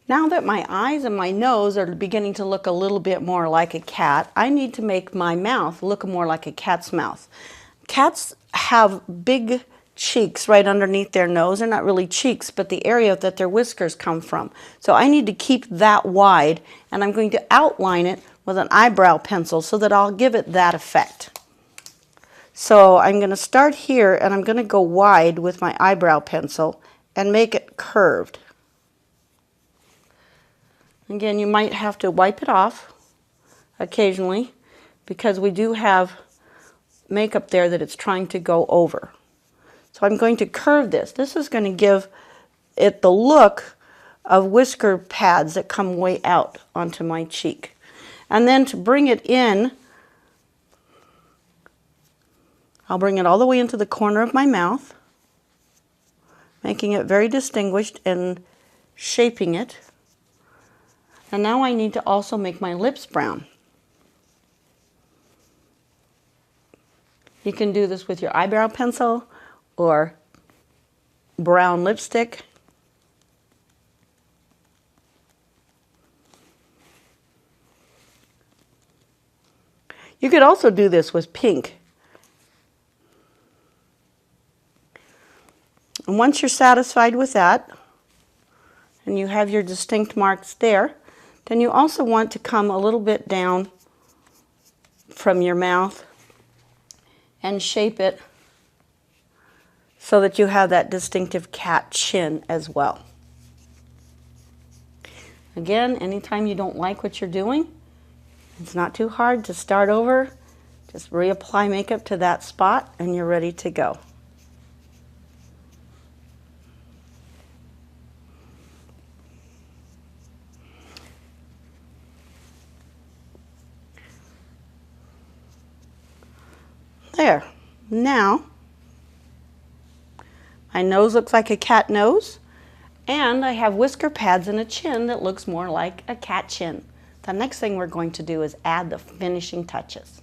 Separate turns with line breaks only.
Now that my eyes and my nose are beginning to look a little bit more like a cat, I need to make my mouth look more like a cat's mouth. Cats have big cheeks right underneath their nose. They're not really cheeks, but the area that their whiskers come from. So I need to keep that wide, and I'm going to outline it with an eyebrow pencil so that I'll give it that effect. So I'm going to start here, and I'm going to go wide with my eyebrow pencil and make it curved. Again, you might have to wipe it off occasionally because we do have makeup there that it's trying to go over. So I'm going to curve this. This is going to give it the look of whisker pads that come way out onto my cheek. And then to bring it in, I'll bring it all the way into the corner of my mouth, making it very distinguished and shaping it. And now I need to also make my lips brown. You can do this with your eyebrow pencil or brown lipstick. You could also do this with pink. And once you're satisfied with that, and you have your distinct marks there, then you also want to come a little bit down from your mouth and shape it so that you have that distinctive cat chin as well. Again, anytime you don't like what you're doing, it's not too hard to start over. Just reapply makeup to that spot and you're ready to go. There. Now, my nose looks like a cat nose, and I have whisker pads and a chin that looks more like a cat chin. The next thing we're going to do is add the finishing touches.